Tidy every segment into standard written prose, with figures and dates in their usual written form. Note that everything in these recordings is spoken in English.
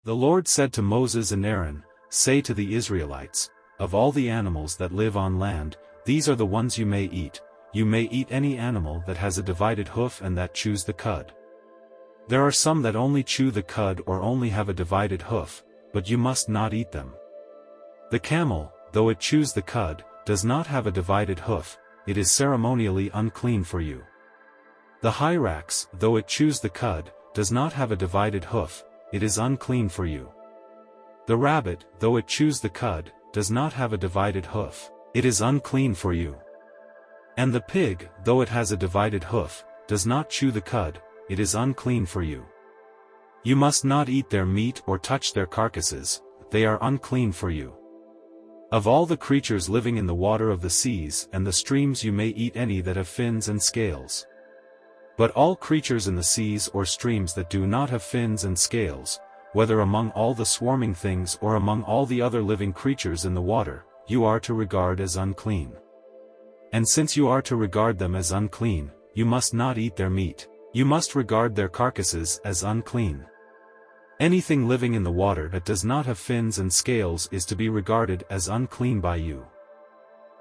The Lord said to Moses and Aaron, "Say to the Israelites, of all the animals that live on land, these are the ones you may eat. You may eat any animal that has a divided hoof and that chews the cud. There are some that only chew the cud or only have a divided hoof, but you must not eat them. The camel, though it chews the cud, does not have a divided hoof, it is ceremonially unclean for you. The hyrax, though it chews the cud, does not have a divided hoof, it is unclean for you. The rabbit, though it chews the cud, does not have a divided hoof, it is unclean for you. And the pig, though it has a divided hoof, does not chew the cud, it is unclean for you. You must not eat their meat or touch their carcasses, they are unclean for you. Of all the creatures living in the water of the seas and the streams you may eat any that have fins and scales. But all creatures in the seas or streams that do not have fins and scales, whether among all the swarming things or among all the other living creatures in the water, you are to regard as unclean. And since you are to regard them as unclean, you must not eat their meat. You must regard their carcasses as unclean. Anything living in the water that does not have fins and scales is to be regarded as unclean by you.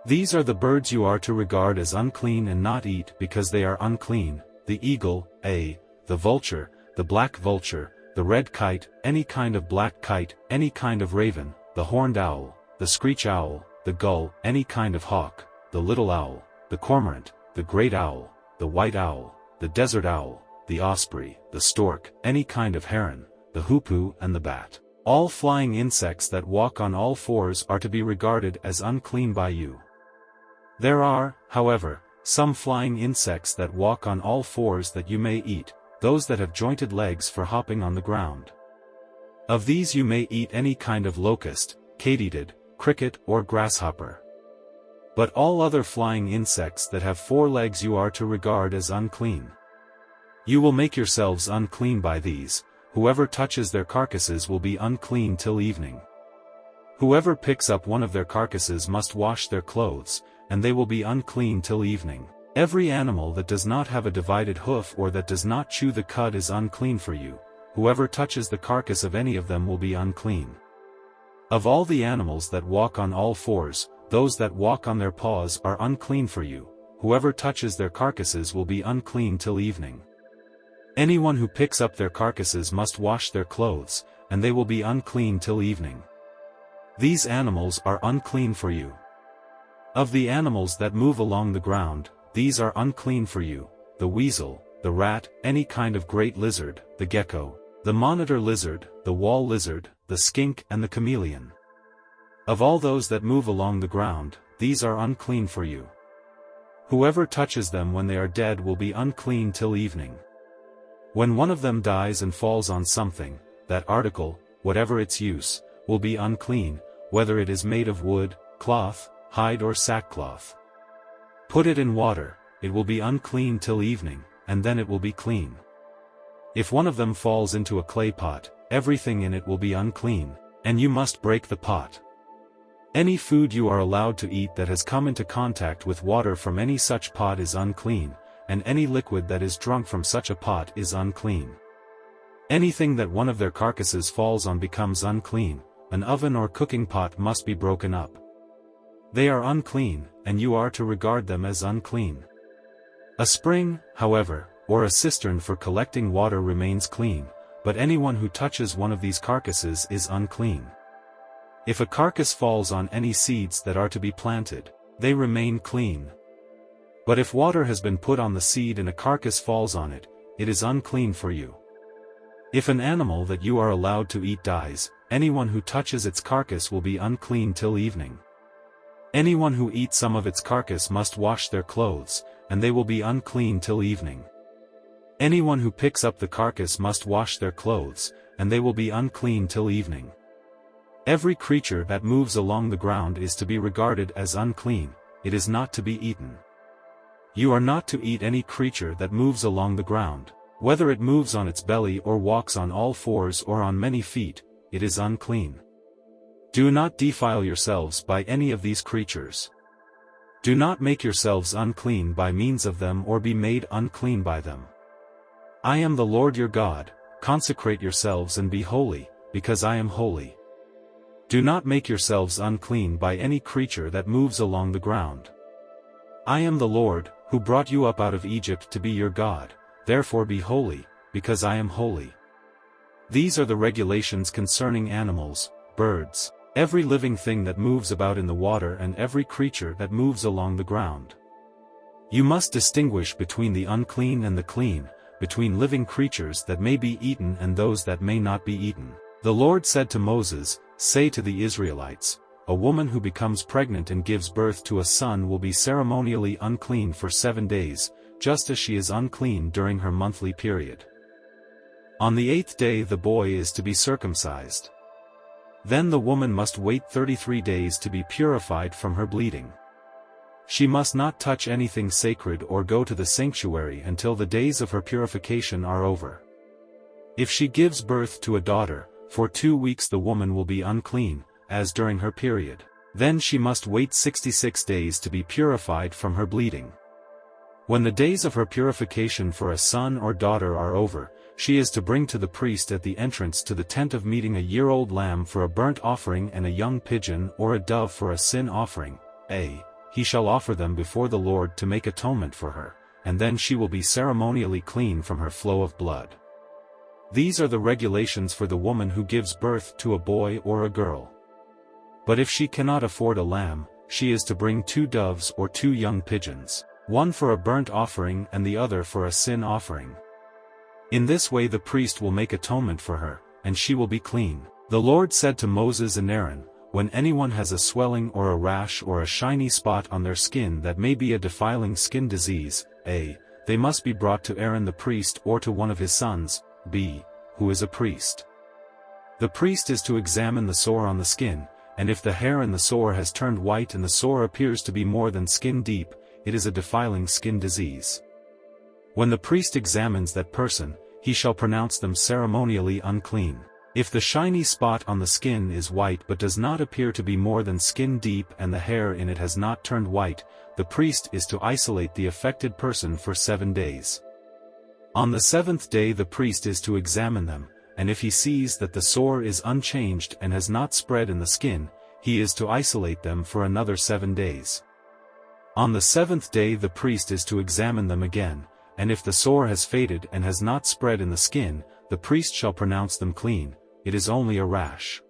These are the birds you are to regard as unclean and not eat because they are unclean: the eagle, the vulture, the black vulture, the red kite, any kind of black kite, any kind of raven, the horned owl, the screech owl, the gull, any kind of hawk, the little owl, the cormorant, the great owl, the white owl, the desert owl, the osprey, the stork, any kind of heron, the hoopoe and the bat. All flying insects that walk on all fours are to be regarded as unclean by you. There are, however, some flying insects that walk on all fours that you may eat, those that have jointed legs for hopping on the ground. Of these you may eat any kind of locust, katydid, cricket or grasshopper. But all other flying insects that have 4 legs you are to regard as unclean. You will make yourselves unclean by these. Whoever touches their carcasses will be unclean till evening. Whoever picks up one of their carcasses must wash their clothes, and they will be unclean till evening. Every animal that does not have a divided hoof or that does not chew the cud is unclean for you. Whoever touches the carcass of any of them will be unclean. Of all the animals that walk on all fours, those that walk on their paws are unclean for you. Whoever touches their carcasses will be unclean till evening. Anyone who picks up their carcasses must wash their clothes, and they will be unclean till evening. These animals are unclean for you. Of the animals that move along the ground, these are unclean for you: the weasel, the rat, any kind of great lizard, the gecko, the monitor lizard, the wall lizard, the skink and the chameleon. Of all those that move along the ground, these are unclean for you. Whoever touches them when they are dead will be unclean till evening. When one of them dies and falls on something, that article, whatever its use, will be unclean, whether it is made of wood, cloth, hide or sackcloth. Put it in water, it will be unclean till evening, and then it will be clean. If one of them falls into a clay pot, everything in it will be unclean, and you must break the pot. Any food you are allowed to eat that has come into contact with water from any such pot is unclean, and any liquid that is drunk from such a pot is unclean. Anything that one of their carcasses falls on becomes unclean. An oven or cooking pot must be broken up. They are unclean, and you are to regard them as unclean. A spring, however, or a cistern for collecting water remains clean, but anyone who touches one of these carcasses is unclean. If a carcass falls on any seeds that are to be planted, they remain clean. But if water has been put on the seed and a carcass falls on it, it is unclean for you. If an animal that you are allowed to eat dies, anyone who touches its carcass will be unclean till evening. Anyone who eats some of its carcass must wash their clothes, and they will be unclean till evening. Anyone who picks up the carcass must wash their clothes, and they will be unclean till evening. Every creature that moves along the ground is to be regarded as unclean, it is not to be eaten. You are not to eat any creature that moves along the ground, whether it moves on its belly or walks on all fours or on many feet, it is unclean. Do not defile yourselves by any of these creatures. Do not make yourselves unclean by means of them or be made unclean by them. I am the Lord your God. Consecrate yourselves and be holy, because I am holy. Do not make yourselves unclean by any creature that moves along the ground. I am the Lord, who brought you up out of Egypt to be your God, therefore be holy, because I am holy. These are the regulations concerning animals, birds, every living thing that moves about in the water and every creature that moves along the ground. You must distinguish between the unclean and the clean, between living creatures that may be eaten and those that may not be eaten. The Lord said to Moses, "Say to the Israelites, a woman who becomes pregnant and gives birth to a son will be ceremonially unclean for 7 days, just as she is unclean during her monthly period. On the 8th day the boy is to be circumcised. Then the woman must wait 33 days to be purified from her bleeding. She must not touch anything sacred or go to the sanctuary until the days of her purification are over. If she gives birth to a daughter, for 2 weeks the woman will be unclean, as during her period. Then she must wait 66 days to be purified from her bleeding. When the days of her purification for a son or daughter are over, she is to bring to the priest at the entrance to the tent of meeting a year-old lamb for a burnt offering and a young pigeon or a dove for a sin offering. He shall offer them before the Lord to make atonement for her, and then she will be ceremonially clean from her flow of blood. These are the regulations for the woman who gives birth to a boy or a girl. But if she cannot afford a lamb, she is to bring 2 doves or 2 young pigeons, one for a burnt offering and the other for a sin offering. In this way the priest will make atonement for her, and she will be clean. The Lord said to Moses and Aaron, when anyone has a swelling or a rash or a shiny spot on their skin that may be a defiling skin disease, they must be brought to Aaron the priest or to one of his sons, who is a priest. The priest is to examine the sore on the skin, and if the hair in the sore has turned white and the sore appears to be more than skin deep, it is a defiling skin disease. When the priest examines that person, he shall pronounce them ceremonially unclean. If the shiny spot on the skin is white but does not appear to be more than skin deep and the hair in it has not turned white, the priest is to isolate the affected person for 7 days. On the 7th day the priest is to examine them, and if he sees that the sore is unchanged and has not spread in the skin, he is to isolate them for another 7 days. On the 7th day the priest is to examine them again, and if the sore has faded and has not spread in the skin, the priest shall pronounce them clean. It is only a rash.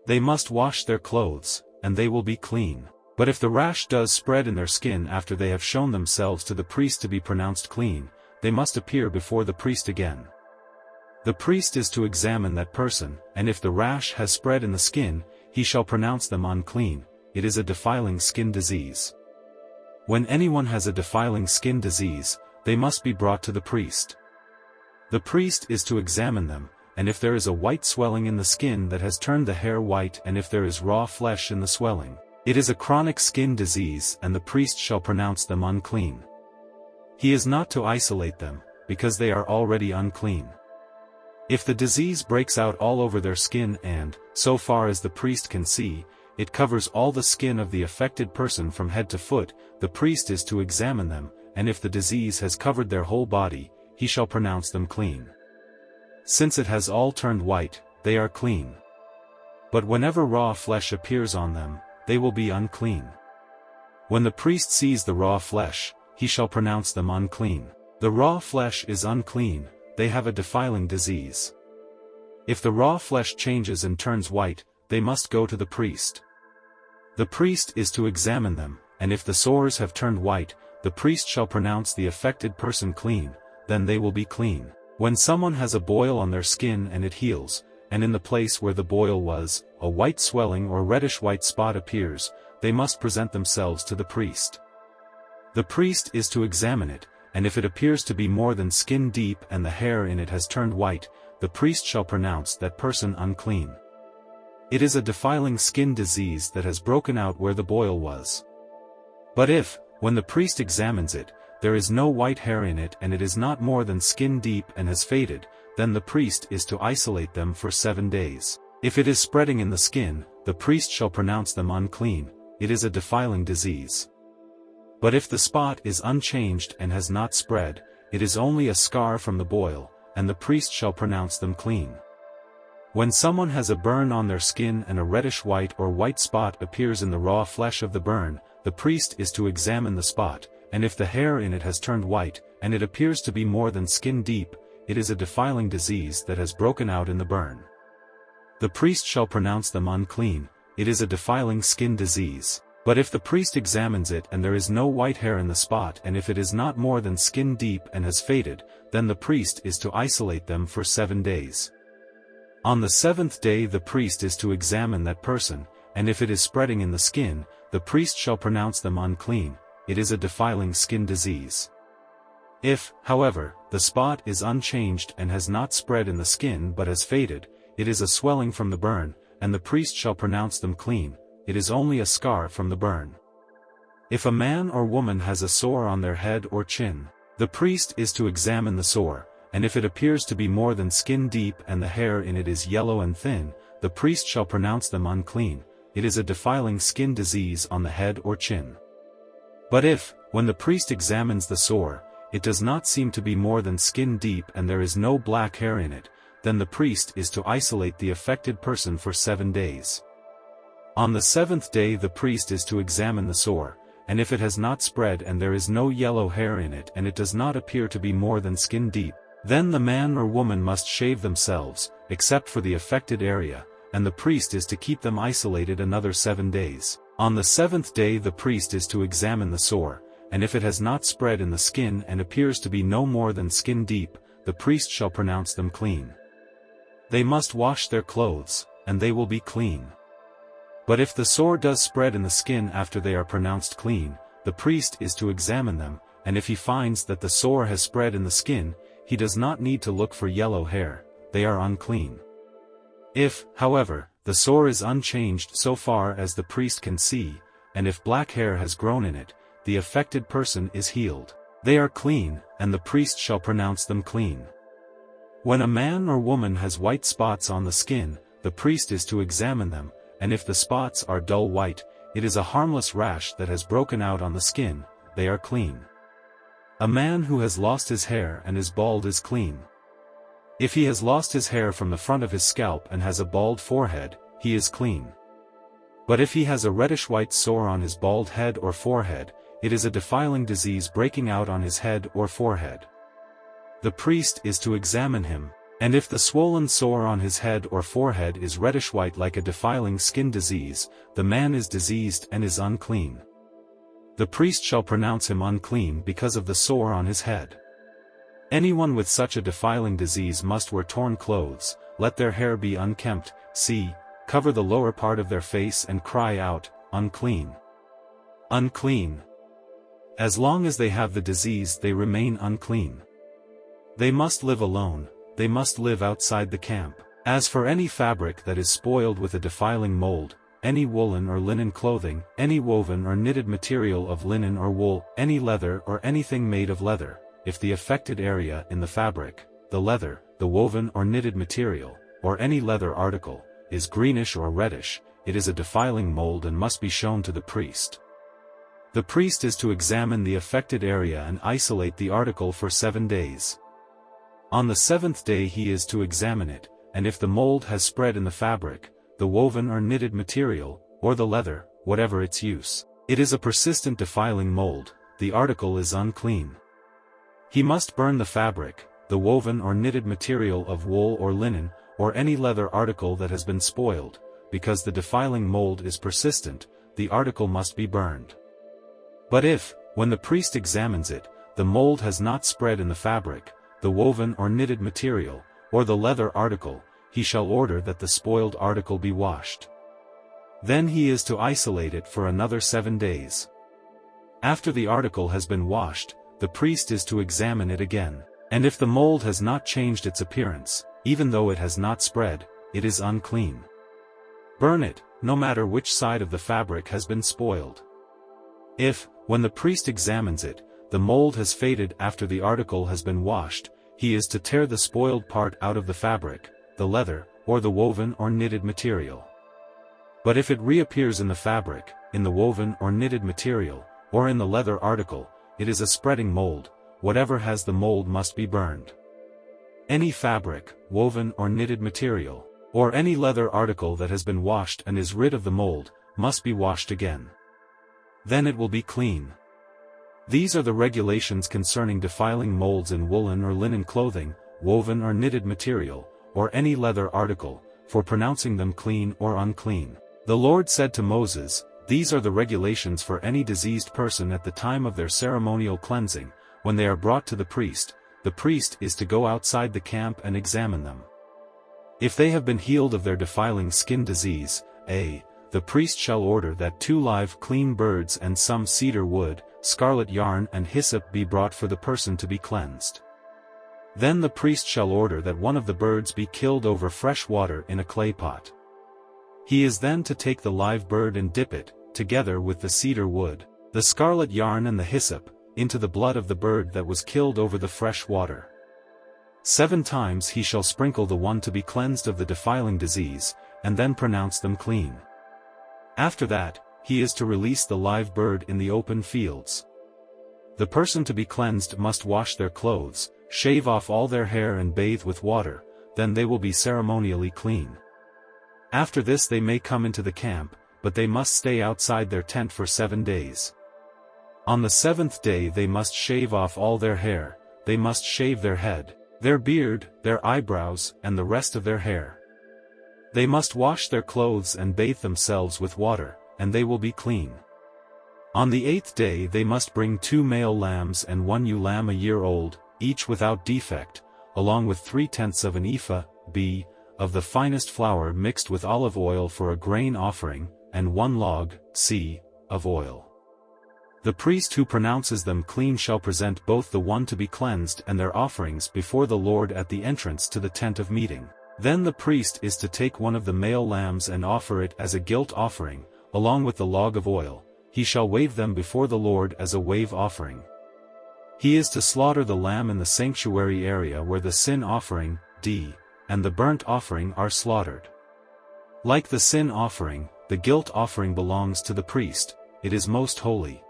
They must wash their clothes, and they will be clean. But if the rash does spread in their skin after they have shown themselves to the priest to be pronounced clean, they must appear before the priest again. The priest is to examine that person, and if the rash has spread in the skin, he shall pronounce them unclean. It is a defiling skin disease. When anyone has a defiling skin disease, they must be brought to the priest. The priest is to examine them, and if there is a white swelling in the skin that has turned the hair white and if there is raw flesh in the swelling, it is a chronic skin disease and the priest shall pronounce them unclean. He is not to isolate them, because they are already unclean. If the disease breaks out all over their skin and, so far as the priest can see, it covers all the skin of the affected person from head to foot, the priest is to examine them, and if the disease has covered their whole body, he shall pronounce them clean. Since it has all turned white, they are clean. But whenever raw flesh appears on them, they will be unclean. When the priest sees the raw flesh, he shall pronounce them unclean. The raw flesh is unclean, they have a defiling disease. If the raw flesh changes and turns white, they must go to the priest. The priest is to examine them, and if the sores have turned white, the priest shall pronounce the affected person clean, then they will be clean. When someone has a boil on their skin and it heals, and in the place where the boil was, a white swelling or reddish-white spot appears, they must present themselves to the priest. The priest is to examine it, and if it appears to be more than skin deep and the hair in it has turned white, the priest shall pronounce that person unclean. It is a defiling skin disease that has broken out where the boil was. But if, when the priest examines it, there is no white hair in it and it is not more than skin deep and has faded, then the priest is to isolate them for 7 days. If it is spreading in the skin, the priest shall pronounce them unclean. It is a defiling disease. But if the spot is unchanged and has not spread, it is only a scar from the boil, and the priest shall pronounce them clean. When someone has a burn on their skin and a reddish white or white spot appears in the raw flesh of the burn, the priest is to examine the spot, and if the hair in it has turned white, and it appears to be more than skin deep, it is a defiling disease that has broken out in the burn. The priest shall pronounce them unclean. It is a defiling skin disease. But if the priest examines it and there is no white hair in the spot, and if it is not more than skin deep and has faded, then the priest is to isolate them for 7 days. On the 7th day the priest is to examine that person, and if it is spreading in the skin, the priest shall pronounce them unclean. It is a defiling skin disease. If, however, the spot is unchanged and has not spread in the skin but has faded, it is a swelling from the burn, and the priest shall pronounce them clean. It is only a scar from the burn. If a man or woman has a sore on their head or chin, the priest is to examine the sore, and if it appears to be more than skin deep and the hair in it is yellow and thin, the priest shall pronounce them unclean. It is a defiling skin disease on the head or chin. But if, when the priest examines the sore, it does not seem to be more than skin deep and there is no black hair in it, then the priest is to isolate the affected person for 7 days. On the 7th day the priest is to examine the sore, and if it has not spread and there is no yellow hair in it and it does not appear to be more than skin deep, then the man or woman must shave themselves, except for the affected area, and the priest is to keep them isolated another 7 days. On the 7th day the priest is to examine the sore, and if it has not spread in the skin and appears to be no more than skin deep, the priest shall pronounce them clean. They must wash their clothes, and they will be clean. But if the sore does spread in the skin after they are pronounced clean, the priest is to examine them, and if he finds that the sore has spread in the skin, he does not need to look for yellow hair. They are unclean. If, however, the sore is unchanged so far as the priest can see, and if black hair has grown in it, the affected person is healed. They are clean, and the priest shall pronounce them clean. When a man or woman has white spots on the skin, the priest is to examine them, and if the spots are dull white, it is a harmless rash that has broken out on the skin. They are clean. A man who has lost his hair and is bald is clean. If he has lost his hair from the front of his scalp and has a bald forehead, he is clean. But if he has a reddish-white sore on his bald head or forehead, it is a defiling disease breaking out on his head or forehead. The priest is to examine him, and if the swollen sore on his head or forehead is reddish-white like a defiling skin disease, the man is diseased and is unclean. The priest shall pronounce him unclean because of the sore on his head. Anyone with such a defiling disease must wear torn clothes, let their hair be unkempt, cover the lower part of their face and cry out, unclean. Unclean. As long as they have the disease they remain unclean. They must live alone, they must live outside the camp. As for any fabric that is spoiled with a defiling mold, any woolen or linen clothing, any woven or knitted material of linen or wool, any leather or anything made of leather, if the affected area in the fabric, the leather, the woven or knitted material, or any leather article, is greenish or reddish, it is a defiling mold and must be shown to the priest. The priest is to examine the affected area and isolate the article for 7 days. On the 7th day he is to examine it, and if the mold has spread in the fabric, the woven or knitted material, or the leather, whatever its use, it is a persistent defiling mold, the article is unclean. He must burn the fabric, the woven or knitted material of wool or linen, or any leather article that has been spoiled, because the defiling mold is persistent, the article must be burned. But if, when the priest examines it, the mold has not spread in the fabric, the woven or knitted material, or the leather article, he shall order that the spoiled article be washed. Then he is to isolate it for another 7 days. After the article has been washed, the priest is to examine it again, and if the mold has not changed its appearance, even though it has not spread, it is unclean. Burn it, no matter which side of the fabric has been spoiled. If, when the priest examines it, the mold has faded after the article has been washed, he is to tear the spoiled part out of the fabric, the leather, or the woven or knitted material. But if it reappears in the fabric, in the woven or knitted material, or in the leather article, it is a spreading mold. Whatever has the mold must be burned. Any fabric, woven or knitted material, or any leather article that has been washed and is rid of the mold, must be washed again. Then it will be clean. These are the regulations concerning defiling molds in woolen or linen clothing, woven or knitted material, or any leather article, for pronouncing them clean or unclean. The Lord said to Moses, "These are the regulations for any diseased person at the time of their ceremonial cleansing, when they are brought to the priest is to go outside the camp and examine them. If they have been healed of their defiling skin disease, the priest shall order that 2 live clean birds and some cedar wood, scarlet yarn and hyssop be brought for the person to be cleansed. Then the priest shall order that one of the birds be killed over fresh water in a clay pot. He is then to take the live bird and dip it, together with the cedar wood, the scarlet yarn and the hyssop, into the blood of the bird that was killed over the fresh water. 7 times he shall sprinkle the one to be cleansed of the defiling disease, and then pronounce them clean. After that, he is to release the live bird in the open fields. The person to be cleansed must wash their clothes, shave off all their hair and bathe with water, then they will be ceremonially clean. After this they may come into the camp, but they must stay outside their tent for 7 days. On the 7th day they must shave off all their hair, they must shave their head, their beard, their eyebrows, and the rest of their hair. They must wash their clothes and bathe themselves with water, and they will be clean. On the 8th day they must bring 2 male lambs and 1 ewe lamb a year old, each without defect, along with 3/10 of an ephah, of the finest flour mixed with olive oil for a grain offering, and 1 log, of oil. The priest who pronounces them clean shall present both the one to be cleansed and their offerings before the Lord at the entrance to the tent of meeting. Then the priest is to take one of the male lambs and offer it as a guilt offering, along with the log of oil. He shall wave them before the Lord as a wave offering. He is to slaughter the lamb in the sanctuary area where the sin offering, and the burnt offering are slaughtered. Like the sin offering, the guilt offering belongs to the priest, it is most holy.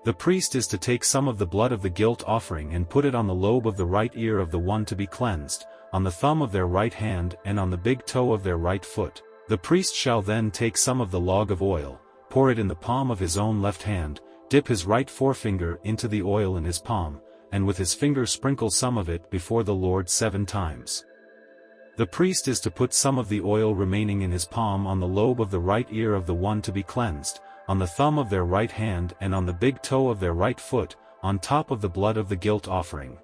The priest is to take some of the blood of the guilt offering and put it on the lobe of the right ear of the one to be cleansed, on the thumb of their right hand and on the big toe of their right foot. The priest shall then take some of the log of oil, pour it in the palm of his own left hand, dip his right forefinger into the oil in his palm, and with his finger sprinkle some of it before the Lord 7 times. The priest is to put some of the oil remaining in his palm on the lobe of the right ear of the one to be cleansed, on the thumb of their right hand and on the big toe of their right foot, on top of the blood of the guilt offering.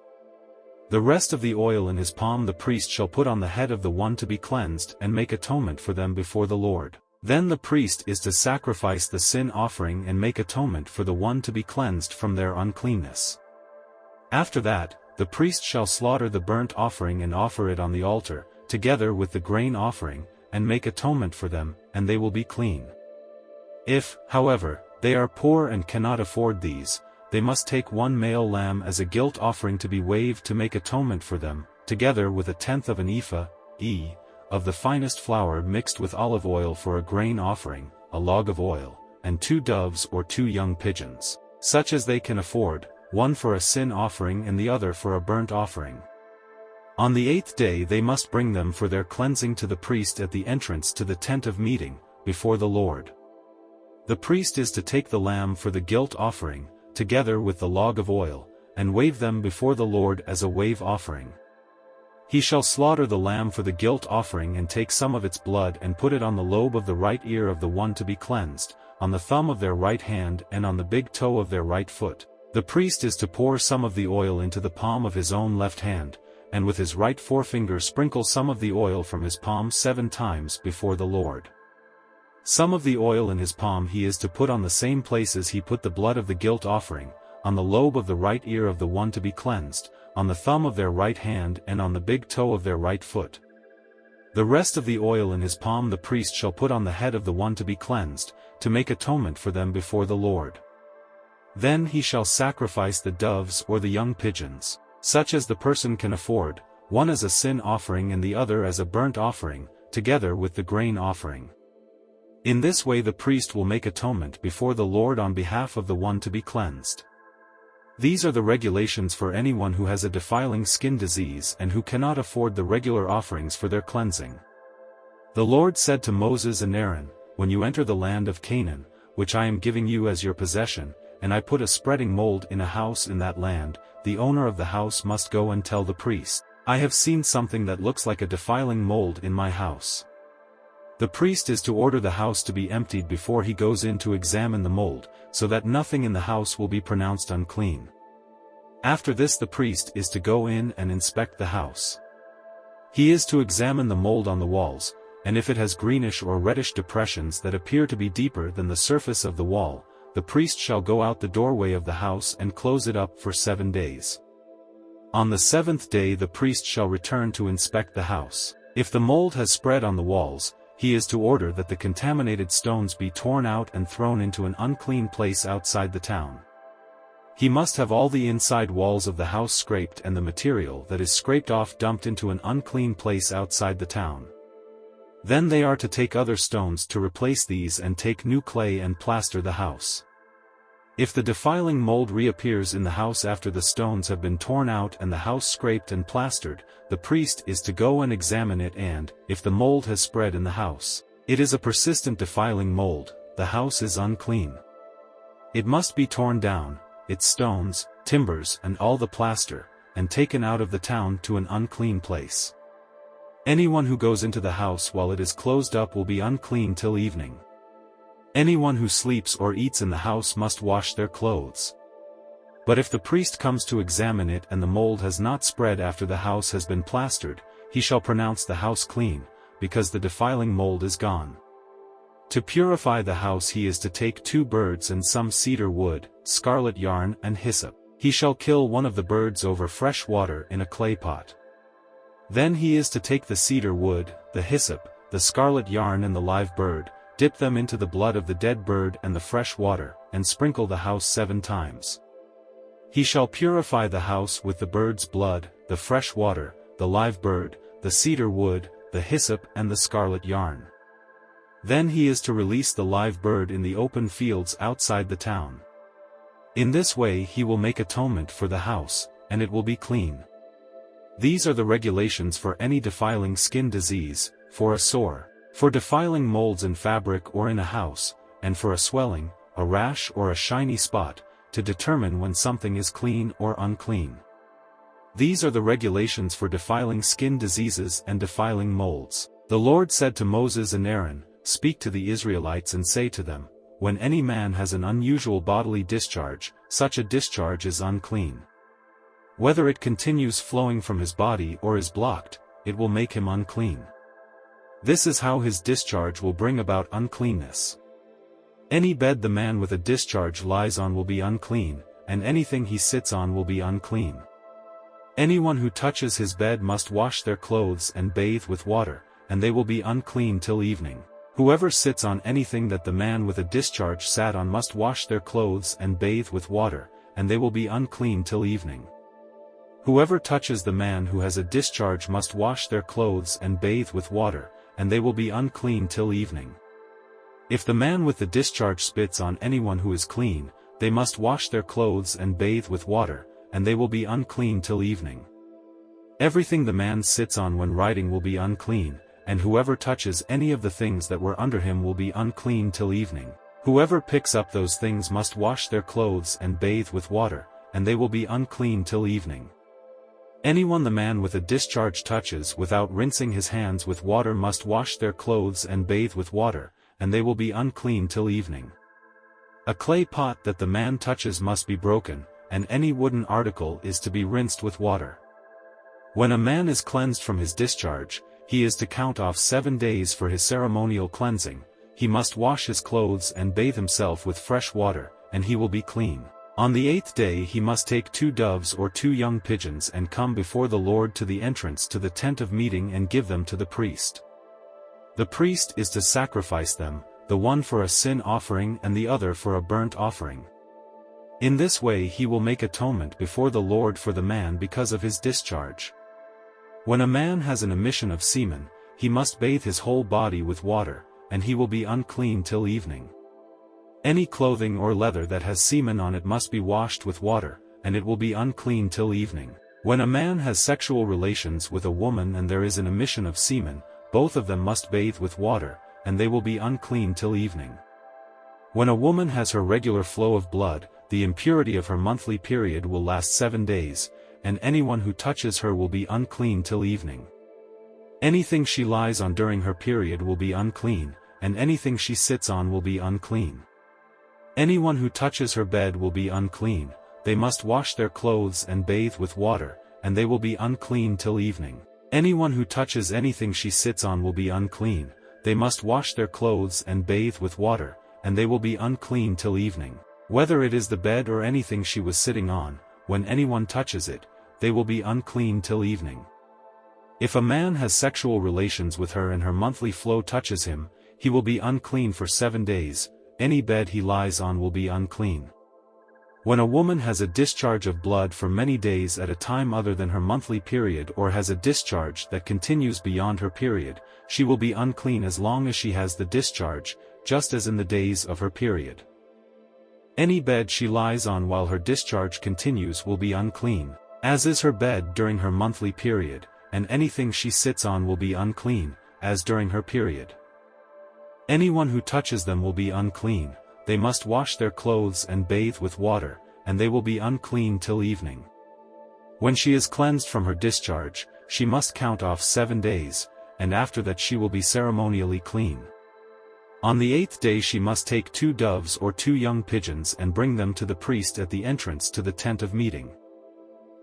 The rest of the oil in his palm the priest shall put on the head of the one to be cleansed and make atonement for them before the Lord. Then the priest is to sacrifice the sin offering and make atonement for the one to be cleansed from their uncleanness. After that, the priest shall slaughter the burnt offering and offer it on the altar, together with the grain offering, and make atonement for them, and they will be clean. If, however, they are poor and cannot afford these, they must take 1 male lamb as a guilt offering to be waved to make atonement for them, together with 1/10 of an ephah, of the finest flour mixed with olive oil for a grain offering, a log of oil, and 2 doves or 2 young pigeons, such as they can afford, one for a sin offering and the other for a burnt offering. On the 8th day they must bring them for their cleansing to the priest at the entrance to the tent of meeting, before the Lord. The priest is to take the lamb for the guilt offering, together with the log of oil, and wave them before the Lord as a wave offering. He shall slaughter the lamb for the guilt offering and take some of its blood and put it on the lobe of the right ear of the one to be cleansed, on the thumb of their right hand and on the big toe of their right foot. The priest is to pour some of the oil into the palm of his own left hand, and with his right forefinger sprinkle some of the oil from his palm 7 times before the Lord. Some of the oil in his palm he is to put on the same places he put the blood of the guilt offering, on the lobe of the right ear of the one to be cleansed, on the thumb of their right hand and on the big toe of their right foot. The rest of the oil in his palm the priest shall put on the head of the one to be cleansed, to make atonement for them before the Lord. Then he shall sacrifice the doves or the young pigeons, such as the person can afford, one as a sin offering and the other as a burnt offering, together with the grain offering. In this way the priest will make atonement before the Lord on behalf of the one to be cleansed. These are the regulations for anyone who has a defiling skin disease and who cannot afford the regular offerings for their cleansing. The Lord said to Moses and Aaron, "When you enter the land of Canaan, which I am giving you as your possession, and I put a spreading mold in a house in that land, the owner of the house must go and tell the priest, 'I have seen something that looks like a defiling mold in my house.' The priest is to order the house to be emptied before he goes in to examine the mold, so that nothing in the house will be pronounced unclean. After this the priest is to go in and inspect the house. He is to examine the mold on the walls, and if it has greenish or reddish depressions that appear to be deeper than the surface of the wall, the priest shall go out the doorway of the house and close it up for 7 days. On the 7th day the priest shall return to inspect the house. If the mold has spread on the walls, he is to order that the contaminated stones be torn out and thrown into an unclean place outside the town. He must have all the inside walls of the house scraped and the material that is scraped off dumped into an unclean place outside the town. Then they are to take other stones to replace these and take new clay and plaster the house. If the defiling mold reappears in the house after the stones have been torn out and the house scraped and plastered, the priest is to go and examine it, and, if the mold has spread in the house, it is a persistent defiling mold, the house is unclean. It must be torn down, its stones, timbers and all the plaster, and taken out of the town to an unclean place. Anyone who goes into the house while it is closed up will be unclean till evening. Anyone who sleeps or eats in the house must wash their clothes. But if the priest comes to examine it and the mold has not spread after the house has been plastered, he shall pronounce the house clean, because the defiling mold is gone. To purify the house he is to take 2 birds and some cedar wood, scarlet yarn and hyssop. He shall kill one of the birds over fresh water in a clay pot. Then he is to take the cedar wood, the hyssop, the scarlet yarn and the live bird, dip them into the blood of the dead bird and the fresh water, and sprinkle the house 7 times. He shall purify the house with the bird's blood, the fresh water, the live bird, the cedar wood, the hyssop and the scarlet yarn. Then he is to release the live bird in the open fields outside the town. In this way he will make atonement for the house, and it will be clean. These are the regulations for any defiling skin disease, for a sore, for defiling molds in fabric or in a house, and for a swelling, a rash or a shiny spot, to determine when something is clean or unclean. These are the regulations for defiling skin diseases and defiling molds. The Lord said to Moses and Aaron, "Speak to the Israelites and say to them, when any man has an unusual bodily discharge, such a discharge is unclean. Whether it continues flowing from his body or is blocked, it will make him unclean. This is how his discharge will bring about uncleanness. Any bed the man with a discharge lies on will be unclean, and anything he sits on will be unclean. Anyone who touches his bed must wash their clothes and bathe with water, and they will be unclean till evening. Whoever sits on anything that the man with a discharge sat on must wash their clothes and bathe with water, and they will be unclean till evening. Whoever touches the man who has a discharge must wash their clothes and bathe with water, and they will be unclean till evening. If the man with the discharge spits on anyone who is clean, they must wash their clothes and bathe with water, and they will be unclean till evening. Everything the man sits on when riding will be unclean, and whoever touches any of the things that were under him will be unclean till evening. Whoever picks up those things must wash their clothes and bathe with water, and they will be unclean till evening. Anyone the man with a discharge touches without rinsing his hands with water must wash their clothes and bathe with water, and they will be unclean till evening. A clay pot that the man touches must be broken, and any wooden article is to be rinsed with water. When a man is cleansed from his discharge, he is to count off 7 days for his ceremonial cleansing. He must wash his clothes and bathe himself with fresh water, and he will be clean. On the 8th day he must take 2 doves or 2 young pigeons and come before the Lord to the entrance to the tent of meeting and give them to the priest. The priest is to sacrifice them, the one for a sin offering and the other for a burnt offering. In this way he will make atonement before the Lord for the man because of his discharge. When a man has an emission of semen, he must bathe his whole body with water, and he will be unclean till evening. Any clothing or leather that has semen on it must be washed with water, and it will be unclean till evening. When a man has sexual relations with a woman and there is an emission of semen, both of them must bathe with water, and they will be unclean till evening. When a woman has her regular flow of blood, the impurity of her monthly period will last 7 days, and anyone who touches her will be unclean till evening. Anything she lies on during her period will be unclean, and anything she sits on will be unclean. Anyone who touches her bed will be unclean. They must wash their clothes and bathe with water, and they will be unclean till evening. Anyone who touches anything she sits on will be unclean. They must wash their clothes and bathe with water, and they will be unclean till evening. Whether it is the bed or anything she was sitting on, when anyone touches it, they will be unclean till evening. If a man has sexual relations with her and her monthly flow touches him, he will be unclean for 7 days. Any bed he lies on will be unclean. When a woman has a discharge of blood for many days at a time other than her monthly period or has a discharge that continues beyond her period, she will be unclean as long as she has the discharge, just as in the days of her period. Any bed she lies on while her discharge continues will be unclean, as is her bed during her monthly period, and anything she sits on will be unclean, as during her period. Anyone who touches them will be unclean. They must wash their clothes and bathe with water, and they will be unclean till evening. When she is cleansed from her discharge, she must count off 7 days, and after that she will be ceremonially clean. On the 8th day she must take 2 doves or 2 young pigeons and bring them to the priest at the entrance to the tent of meeting.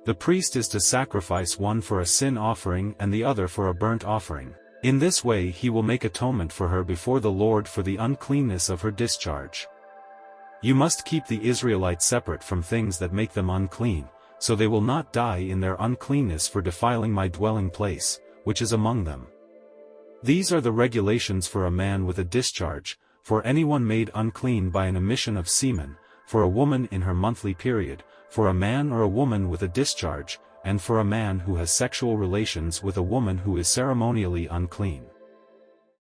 The priest is to sacrifice one for a sin offering and the other for a burnt offering. In this way he will make atonement for her before the Lord for the uncleanness of her discharge. You must keep the Israelites separate from things that make them unclean, so they will not die in their uncleanness for defiling my dwelling place, which is among them. These are the regulations for a man with a discharge, for anyone made unclean by an emission of semen, for a woman in her monthly period, for a man or a woman with a discharge, and for a man who has sexual relations with a woman who is ceremonially unclean.